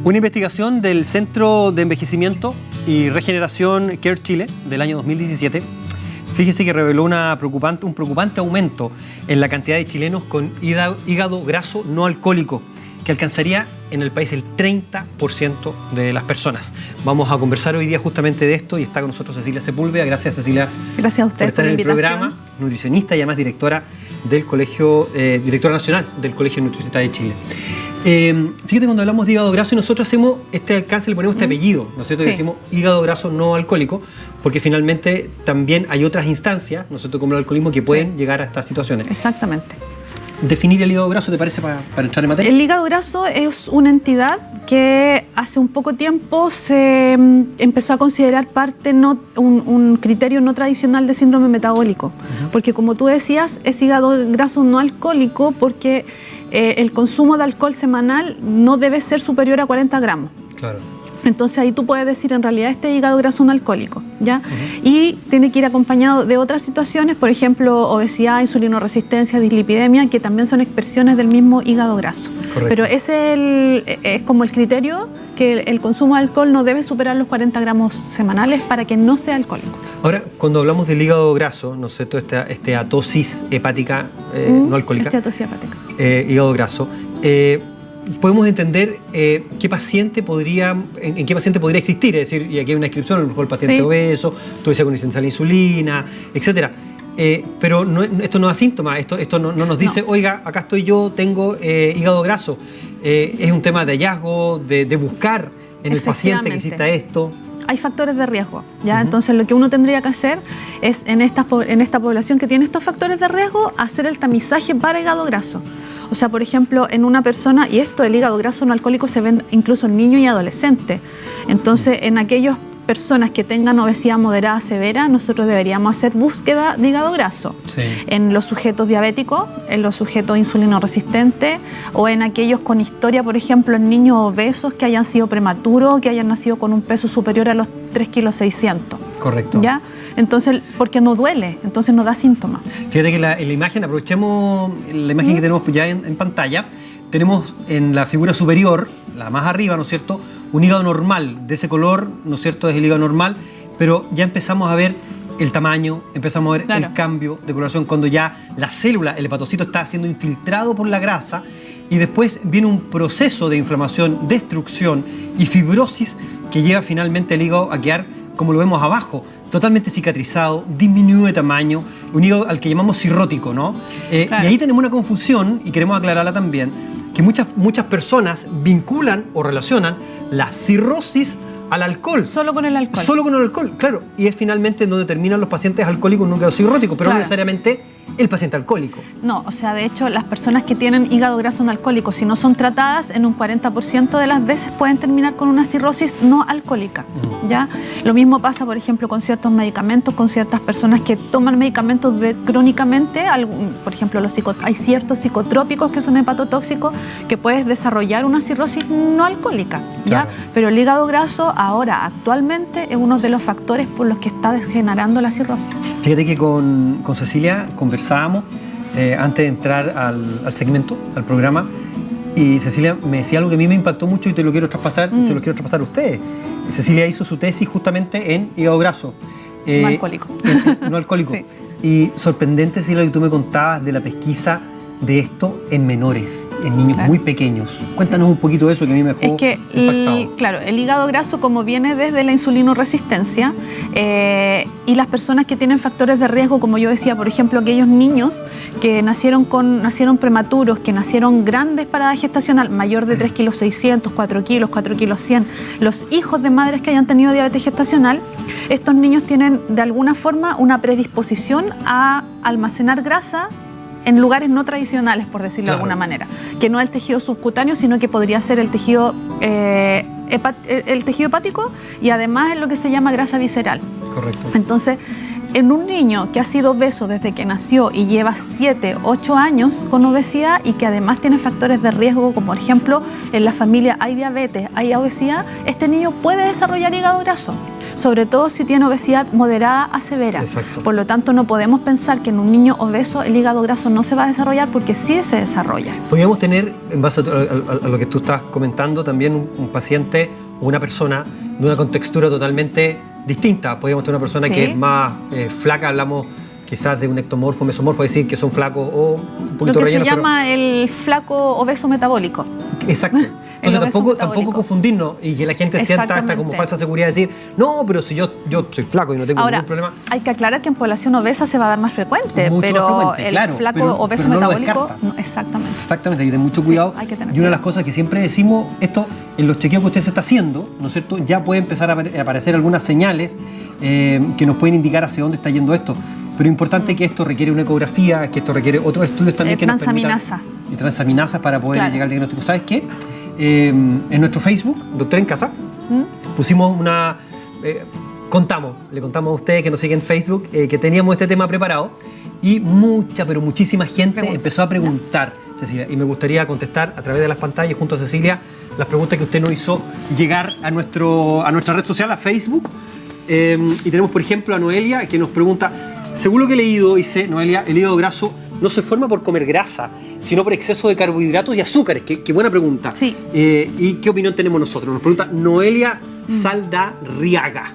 Una investigación del Centro de Envejecimiento y Regeneración Care Chile del año 2017, fíjese que reveló un preocupante aumento en la cantidad de chilenos con hígado graso no alcohólico, que alcanzaría en el país el 30% de las personas. Vamos a conversar hoy día justamente de esto y está con nosotros Cecilia Sepúlveda. Gracias, Cecilia. Gracias a ustedes por estar en el programa. Nutricionista y además directora del Colegio, directora nacional del Colegio Nutricionista de Chile. Fíjate, cuando hablamos de hígado graso y nosotros hacemos este alcance, le ponemos este apellido, ¿no es cierto? Sí. Decimos hígado graso no alcohólico, porque finalmente también hay otras instancias, ¿no es cierto?, como el alcoholismo, que pueden llegar a estas situaciones. Exactamente. ¿Definir el hígado graso te parece para entrar en materia? El hígado graso es una entidad que hace un poco tiempo se empezó a considerar un criterio no tradicional de síndrome metabólico. Porque como tú decías, es hígado graso no alcohólico porque el consumo de alcohol semanal no debe ser superior a 40 gramos. Claro. Entonces ahí tú puedes decir, en realidad este hígado graso no alcohólico, ¿ya? Y tiene que ir acompañado de otras situaciones, por ejemplo, obesidad, insulinoresistencia, dislipidemia, que también son expresiones del mismo hígado graso. Correcto. Pero ese es como el criterio, que el consumo de alcohol no debe superar los 40 gramos semanales para que no sea alcohólico. Ahora, cuando hablamos del hígado graso, ¿no es cierto?, esteatosis hepática no alcohólica. Esteatosis hepática. Hígado graso. Podemos entender en qué paciente podría existir, es decir, y aquí hay una descripción, a lo mejor el paciente obeso, tú decías con resistencia a la insulina, etcétera. Pero esto no da síntomas, esto no nos dice, oiga, acá estoy yo, tengo hígado graso. Es un tema de hallazgo, de buscar en el paciente que exista esto. Hay factores de riesgo, ¿ya? Entonces lo que uno tendría que hacer es, en esta población que tiene estos factores de riesgo, hacer el tamizaje para hígado graso. O sea, por ejemplo, en una persona, y esto del hígado graso no alcohólico se ven incluso en niños y adolescentes. Entonces, en aquellas personas que tengan obesidad moderada severa, nosotros deberíamos hacer búsqueda de hígado graso. Sí. En los sujetos diabéticos, en los sujetos insulinoresistentes o en aquellos con historia, por ejemplo, en niños obesos que hayan sido prematuros, que hayan nacido con un peso superior a los 3,6 kilos. Correcto. ¿Ya? Entonces, porque no duele, entonces no da síntomas. Fíjate que en la imagen, aprovechemos la imagen que tenemos ya en pantalla, tenemos en la figura superior, la más arriba, ¿no es cierto?, un hígado normal, de ese color, ¿no es cierto?, es el hígado normal, pero ya empezamos a ver el tamaño, empezamos a ver el cambio de coloración cuando ya la célula, el hepatocito, está siendo infiltrado por la grasa y después viene un proceso de inflamación, destrucción y fibrosis que lleva finalmente el hígado a quedar, como lo vemos abajo, totalmente cicatrizado, disminuido de tamaño, un hígado al que llamamos cirrótico, ¿no? Y ahí tenemos una confusión, y queremos aclararla también, que muchas personas vinculan o relacionan la cirrosis al alcohol. Solo con el alcohol. Solo con el alcohol, claro. Y es finalmente donde terminan los pacientes alcohólicos en un hígado cirrótico, pero no necesariamente el paciente alcohólico. No, o sea, de hecho, las personas que tienen hígado graso no alcohólico, si no son tratadas, en un 40% de las veces pueden terminar con una cirrosis no alcohólica, ¿ya? Lo mismo pasa, por ejemplo, con ciertos medicamentos, con ciertas personas que toman medicamentos crónicamente, por ejemplo, hay ciertos psicotrópicos que son hepatotóxicos que puedes desarrollar una cirrosis no alcohólica, ¿ya? Claro. Pero el hígado graso ahora, actualmente, es uno de los factores por los que está degenerando la cirrosis. Fíjate que con Cecilia conversábamos antes de entrar al segmento, al programa, y Cecilia me decía algo que a mí me impactó mucho y te lo quiero traspasar, se lo quiero traspasar a ustedes. Cecilia hizo su tesis justamente en hígado graso. No alcohólico. No alcohólico. Sí. Y sorprendente, Cecilia, lo que tú me contabas de la pesquisa de esto en menores, en niños muy pequeños. Cuéntanos un poquito de eso que a mí me dejó impactado. Claro, el hígado graso, como viene desde la insulinoresistencia, y las personas que tienen factores de riesgo, como yo decía, por ejemplo, aquellos niños que nacieron prematuros, que nacieron grandes para edad gestacional, mayor de 3,6 kilos, 4 kilos, 4,1 kilos, los hijos de madres que hayan tenido diabetes gestacional, estos niños tienen de alguna forma una predisposición a almacenar grasa en lugares no tradicionales, por decirlo de alguna manera, que no es el tejido subcutáneo, sino que podría ser el tejido hepático y además es lo que se llama grasa visceral. Correcto. Entonces, en un niño que ha sido obeso desde que nació y lleva 7, 8 años con obesidad y que además tiene factores de riesgo, como por ejemplo en la familia hay diabetes, hay obesidad, este niño puede desarrollar hígado graso. sobre todo si tiene obesidad moderada a severa. Exacto. Por lo tanto, no podemos pensar que en un niño obeso el hígado graso no se va a desarrollar, porque sí se desarrolla. Podríamos tener, en base a lo que tú estás comentando, también un paciente o una persona de una contextura totalmente distinta. Podríamos tener una persona que es más flaca, hablamos quizás de un ectomorfo, mesomorfo, es decir, que son flacos o un poquito lo que rellenos. Se llama el flaco obeso metabólico. Exacto. Entonces tampoco confundirnos y que la gente sienta hasta como falsa seguridad de decir, no, pero si yo soy flaco y no tengo ningún problema. Hay que aclarar que en población obesa se va a dar más frecuente, pero el flaco obeso metabólico, no, exactamente. Exactamente, hay que tener mucho cuidado. Sí, hay que tener y una de las cosas que siempre decimos, esto en los chequeos que usted se está haciendo, ¿no es cierto? Ya puede empezar a aparecer algunas señales que nos pueden indicar hacia dónde está yendo esto. Pero es importante que esto requiere una ecografía, que esto requiere otros estudios también que nos permitan. Y transaminasa para poder llegar al diagnóstico. ¿Sabes qué? En nuestro Facebook, Doctor en Casa, pusimos una... le contamos a ustedes que nos siguen en Facebook que teníamos este tema preparado y pero muchísima gente empezó a preguntar, Cecilia, y me gustaría contestar a través de las pantallas junto a Cecilia las preguntas que usted nos hizo llegar a nuestra red social, a Facebook. Y tenemos, por ejemplo, a Noelia que nos pregunta, según lo que he leído, dice Noelia, el hígado graso no se forma por comer grasa, sino por exceso de carbohidratos y azúcares. Qué buena pregunta. Sí. ¿Y qué opinión tenemos nosotros? Nos pregunta Noelia Saldarriaga.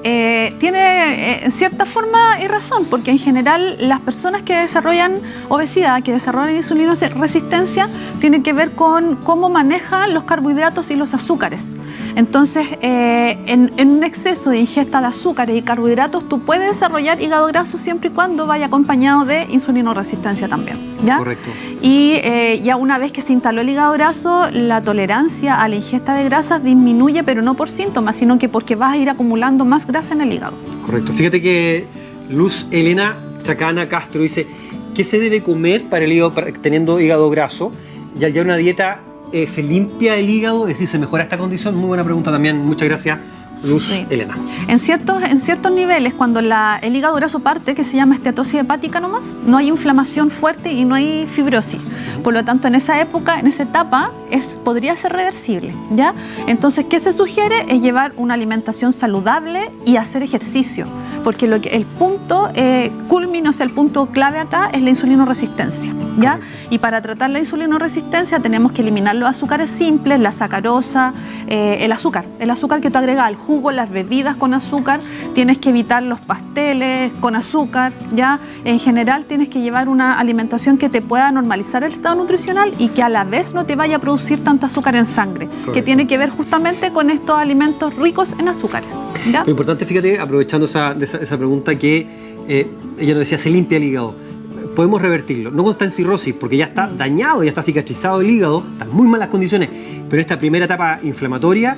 Tiene en cierta forma y razón, porque en general las personas que desarrollan obesidad, que desarrollan insulinoresistencia, tienen que ver con cómo manejan los carbohidratos y los azúcares. Entonces, en un exceso de ingesta de azúcares y carbohidratos, tú puedes desarrollar hígado graso siempre y cuando vaya acompañado de insulinoresistencia también, ¿ya? Correcto. Y ya una vez que se instaló el hígado graso, la tolerancia a la ingesta de grasas disminuye, pero no por síntomas, sino que porque vas a ir acumulando más grasa en el hígado. Correcto. Fíjate que Luz Elena Chacana Castro dice, ¿qué se debe comer para el hígado teniendo hígado graso? Y al llevar una dieta, ¿se limpia el hígado? Es decir, ¿se mejora esta condición? Muy buena pregunta también. Muchas gracias, Luz Elena. En ciertos niveles, cuando el hígado graso parte, que se llama esteatosis hepática nomás, no hay inflamación fuerte y no hay fibrosis. Por lo tanto, en esa época, en esa etapa, podría ser reversible, ¿ya? Entonces, ¿qué se sugiere? Es llevar una alimentación saludable y hacer ejercicio, porque el punto culmino, o sea, el punto clave acá es la insulinoresistencia, ¿ya? Correcto. Y para tratar la insulinoresistencia tenemos que eliminar los azúcares simples, la sacarosa, el azúcar que tú agregas al jugo, las bebidas con azúcar, tienes que evitar los pasteles con azúcar, ¿ya? En general tienes que llevar una alimentación que te pueda normalizar el estado nutricional y que a la vez no te vaya a producir tanta azúcar en sangre. Correcto. Que tiene que ver justamente con estos alimentos ricos en azúcares, ¿ya? Lo importante, fíjate, aprovechando esa pregunta, que ella nos decía, se limpia el hígado. Podemos revertirlo, no cuando está en cirrosis, porque ya está dañado, ya está cicatrizado el hígado, está en muy malas condiciones, pero esta primera etapa inflamatoria,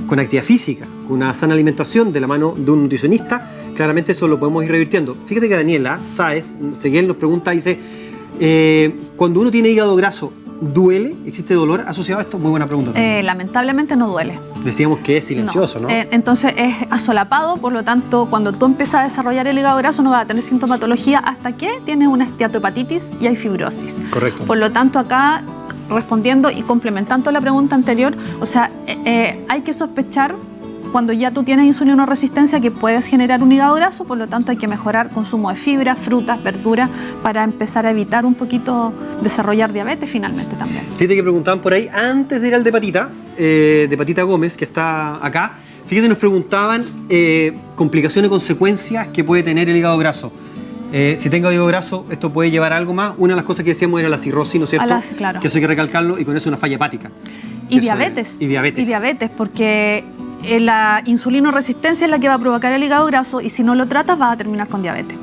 con actividad física, con una sana alimentación de la mano de un nutricionista, claramente eso lo podemos ir revirtiendo. Fíjate que Daniela Sáez, Seguel, nos pregunta, dice, cuando uno tiene hígado graso, ¿duele? ¿Existe dolor asociado a esto? Muy buena pregunta. Lamentablemente no duele. Decíamos que es silencioso, ¿no? Entonces es asolapado, por lo tanto, cuando tú empiezas a desarrollar el hígado graso no vas a tener sintomatología hasta que tienes una esteatohepatitis y hay fibrosis. Correcto. Por lo tanto, acá, respondiendo y complementando la pregunta anterior, o sea, hay que sospechar cuando ya tú tienes insulinoresistencia que puedes generar un hígado graso, por lo tanto hay que mejorar consumo de fibras, frutas, verduras para empezar a evitar un poquito desarrollar diabetes finalmente también. Fíjate que preguntaban por ahí, antes de ir al de Patita Gómez, que está acá, fíjate, nos preguntaban complicaciones y consecuencias que puede tener el hígado graso. Si tengo hígado graso, esto puede llevar a algo más. Una de las cosas que decíamos era la cirrosis, ¿no es cierto? Claro. Que eso hay que recalcarlo, y con eso una falla hepática. Y diabetes. Y diabetes, porque la insulinoresistencia es la que va a provocar el hígado graso y si no lo tratas vas a terminar con diabetes.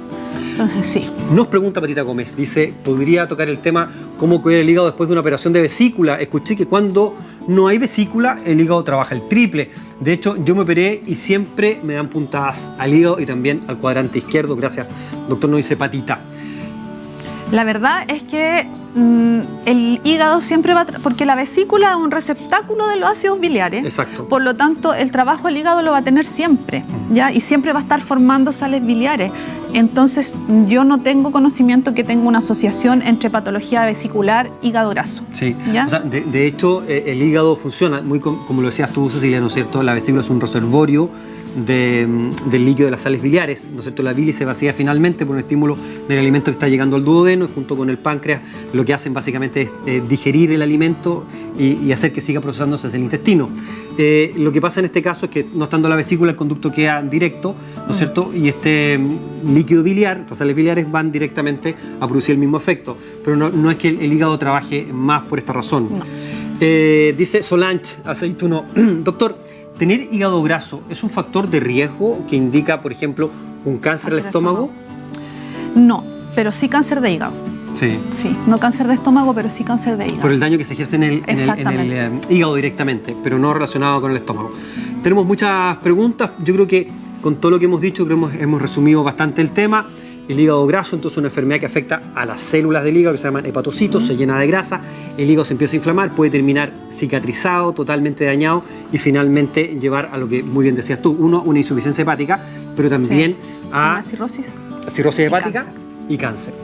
Entonces, sí. Nos pregunta Patita Gómez, dice, ¿podría tocar el tema cómo cuidar el hígado después de una operación de vesícula? Escuché que cuando no hay vesícula, el hígado trabaja el triple. De hecho, yo me operé y siempre me dan puntadas al hígado y también al cuadrante izquierdo. Gracias, doctor, nos dice Patita. La verdad es que el hígado siempre va porque la vesícula es un receptáculo de los ácidos biliares. Exacto. Por lo tanto, el trabajo del hígado lo va a tener siempre, ¿ya? Y siempre va a estar formando sales biliares. Entonces, yo no tengo conocimiento que tenga una asociación entre patología vesicular y hígado graso. Sí, ¿ya? O sea, de hecho, el hígado funciona, muy como lo decías tú, Cecilia, ¿no es cierto? La vesícula es un reservorio del líquido de las sales biliares, ¿no es cierto? La bilis se vacía finalmente por un estímulo del alimento que está llegando al duodeno, y junto con el páncreas lo que hacen básicamente es digerir el alimento y hacer que siga procesándose hacia el intestino. Lo que pasa en este caso es que no estando la vesícula, el conducto queda directo, ¿no es cierto? Y este líquido biliar, estas sales biliares van directamente a producir el mismo efecto, pero no es que el hígado trabaje más por esta razón. No. Dice Solange Aceituno, doctor, ¿tener hígado graso es un factor de riesgo que indica, por ejemplo, un cáncer al estómago? No, pero sí cáncer de hígado. Sí. Sí, no cáncer de estómago, pero sí cáncer de hígado. Por el daño que se ejerce en el hígado directamente, pero no relacionado con el estómago. Tenemos muchas preguntas. Yo creo que con todo lo que hemos dicho, creo que hemos resumido bastante el tema. El hígado graso, entonces, es una enfermedad que afecta a las células del hígado, que se llaman hepatocitos, se llena de grasa, el hígado se empieza a inflamar, puede terminar cicatrizado, totalmente dañado y finalmente llevar a lo que muy bien decías tú, una insuficiencia hepática, pero también a una cirrosis hepática y cáncer.